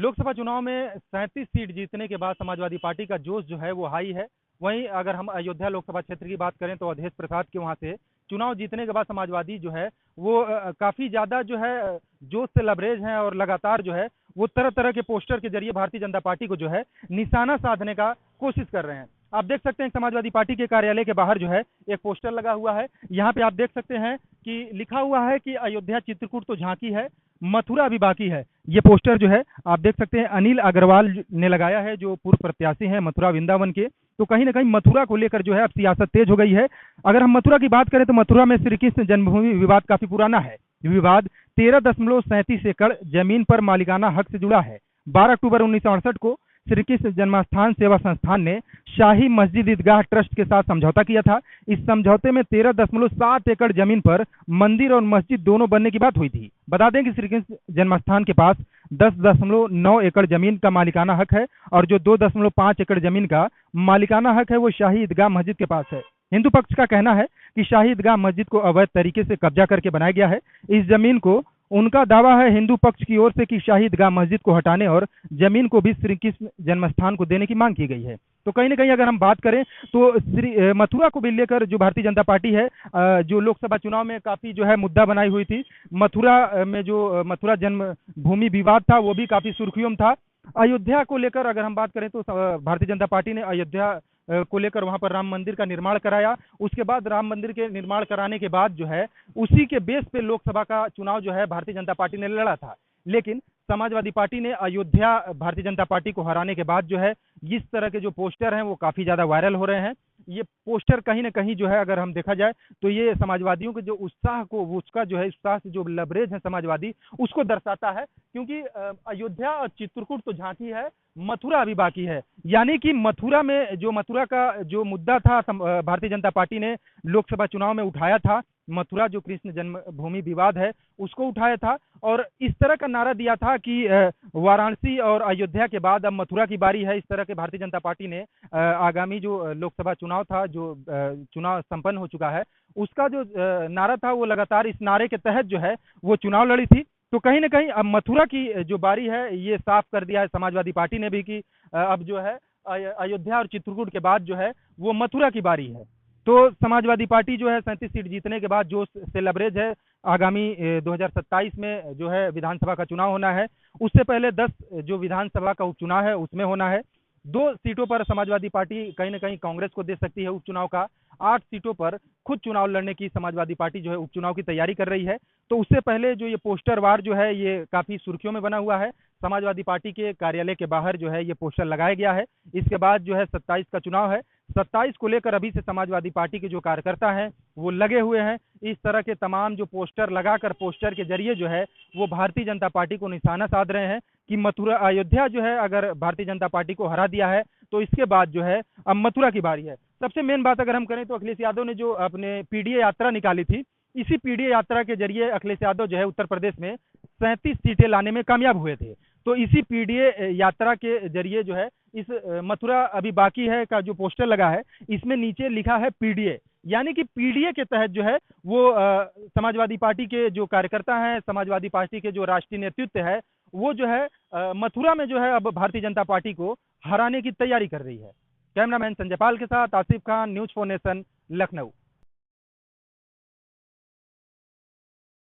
लोकसभा चुनाव में 37 सीट जीतने के बाद समाजवादी पार्टी का जोश जो है वो हाई है। वहीं अगर हम अयोध्या लोकसभा क्षेत्र की बात करें तो अवधेश प्रसाद के वहां से चुनाव जीतने के बाद समाजवादी जो है वो काफी ज्यादा जो है जोश से लबरेज हैं और लगातार जो है वो तरह तरह के पोस्टर के जरिए भारतीय जनता पार्टी को जो है निशाना साधने का कोशिश कर रहे हैं। आप देख सकते हैं समाजवादी पार्टी के कार्यालय के बाहर जो है एक पोस्टर लगा हुआ है। यहाँ पे आप देख सकते हैं कि लिखा हुआ है कि अयोध्या चित्रकूट तो झांकी है, मथुरा अभी बाकी है। ये पोस्टर जो है आप देख सकते हैं अनिल अग्रवाल ने लगाया है, जो पूर्व प्रत्याशी हैं मथुरा वृंदावन के। तो कहीं ना कहीं मथुरा को लेकर जो है अब सियासत तेज हो गई है। अगर हम मथुरा की बात करें तो मथुरा में श्री कृष्ण जन्मभूमि विवाद काफी पुराना है। विवाद 13.37 एकड़ जमीन पर मालिकाना हक से जुड़ा है। 12 अक्टूबर 1968 को श्री कृष्ण जन्मस्थान सेवा संस्थान ने शाही मस्जिद ईदगाह ट्रस्ट के साथ समझौता किया था। इस समझौते में 13.7 एकड़ जमीन पर मंदिर और मस्जिद दोनों बनने की बात हुई थी। बता दें कि श्री कृष्ण जन्मस्थान के पास 10.9 एकड़ जमीन का मालिकाना हक है और जो 2.5 एकड़ जमीन का मालिकाना हक है वो शाही ईदगाह मस्जिद के पास है। हिंदू पक्ष का कहना है कि शाही ईदगाह मस्जिद को अवैध तरीके से कब्जा करके बनाया गया है। इस जमीन को उनका दावा है हिंदू पक्ष की ओर से कि शाही ईदगाह मस्जिद को हटाने और जमीन को भी श्री कृष्ण जन्मस्थान को देने की मांग की गई है। तो कहीं ना कहीं अगर हम बात करें तो श्री मथुरा को भी लेकर जो भारतीय जनता पार्टी है जो लोकसभा चुनाव में काफी जो है मुद्दा बनाई हुई थी। मथुरा में जो मथुरा जन्म भूमि विवाद था वो भी काफी सुर्खियों में था। अयोध्या को लेकर अगर हम बात करें तो भारतीय जनता पार्टी ने अयोध्या को लेकर वहां पर राम मंदिर का निर्माण कराया। उसके बाद राम मंदिर के निर्माण कराने के बाद जो है उसी के बेस पे लोकसभा का चुनाव जो है भारतीय जनता पार्टी ने लड़ा था। लेकिन समाजवादी पार्टी ने अयोध्या भारतीय जनता पार्टी को हराने के बाद जो है इस तरह के जो पोस्टर हैं वो काफी ज्यादा वायरल हो रहे हैं। ये पोस्टर कहीं ना कहीं जो है अगर हम देखा जाए तो ये समाजवादियों के जो उत्साह को उसका जो है उत्साह से जो लबरेज है समाजवादी उसको दर्शाता है। क्योंकि अयोध्या और चित्रकूट तो झांकी है, मथुरा अभी बाकी है। यानी कि मथुरा में जो मथुरा का जो मुद्दा था भारतीय जनता पार्टी ने लोकसभा चुनाव में उठाया था, मथुरा जो कृष्ण जन्मभूमि विवाद है उसको उठाया था और इस तरह का नारा दिया था कि वाराणसी और अयोध्या के बाद अब मथुरा की बारी है। इस तरह के भारतीय जनता पार्टी ने आगामी जो लोकसभा चुनाव था जो चुनाव संपन्न हो चुका है उसका जो नारा था वो लगातार इस नारे के तहत जो है वो चुनाव लड़ी थी। तो कहीं ना कहीं अब मथुरा की जो बारी है ये साफ कर दिया है समाजवादी पार्टी ने भी कि अब जो है अयोध्या और चित्रकूट के बाद जो है वो मथुरा की बारी है। तो समाजवादी पार्टी जो है 37 सीट जीतने के बाद जोश से लबरेज है। आगामी 2027 में जो है विधानसभा का चुनाव होना है। उससे पहले 10 जो विधानसभा का उपचुनाव है उसमें होना है। 2 सीटों पर समाजवादी पार्टी कहीं ना कहीं कांग्रेस को दे सकती है उपचुनाव का। 8 सीटों पर खुद चुनाव लड़ने की समाजवादी पार्टी जो है उपचुनाव की तैयारी कर रही है। तो उससे पहले जो ये पोस्टर वार जो है ये काफी सुर्खियों में बना हुआ है। समाजवादी पार्टी के कार्यालय के बाहर जो है ये पोस्टर लगाया गया है। इसके बाद जो है 27 का चुनाव है। 27 को लेकर अभी से समाजवादी पार्टी के जो कार्यकर्ता हैं वो लगे हुए हैं। इस तरह के तमाम जो पोस्टर लगाकर पोस्टर के जरिए जो है वो भारतीय जनता पार्टी को निशाना साध रहे हैं कि मथुरा अयोध्या जो है अगर भारतीय जनता पार्टी को हरा दिया है तो इसके बाद जो है अब मथुरा की बारी है। सबसे मेन बात अगर हम करें तो अखिलेश यादव ने जो अपने पीडीए यात्रा निकाली थी, इसी पीडीए यात्रा के जरिए अखिलेश यादव जो है उत्तर प्रदेश में 37 सीटें लाने में कामयाब हुए थे। तो इसी पीडीए यात्रा के जरिए जो है इस मथुरा अभी बाकी है का जो पोस्टर लगा है इसमें नीचे लिखा है पीडीए। यानी कि पीडीए के तहत जो है वो समाजवादी पार्टी के जो कार्यकर्ता हैं, समाजवादी पार्टी के जो राष्ट्रीय नेतृत्व है वो जो है मथुरा में जो है अब भारतीय जनता पार्टी को हराने की तैयारी कर रही है। कैमरामैन संजय पाल के साथ आसिफ खान, न्यूज 4 नेशन, लखनऊ।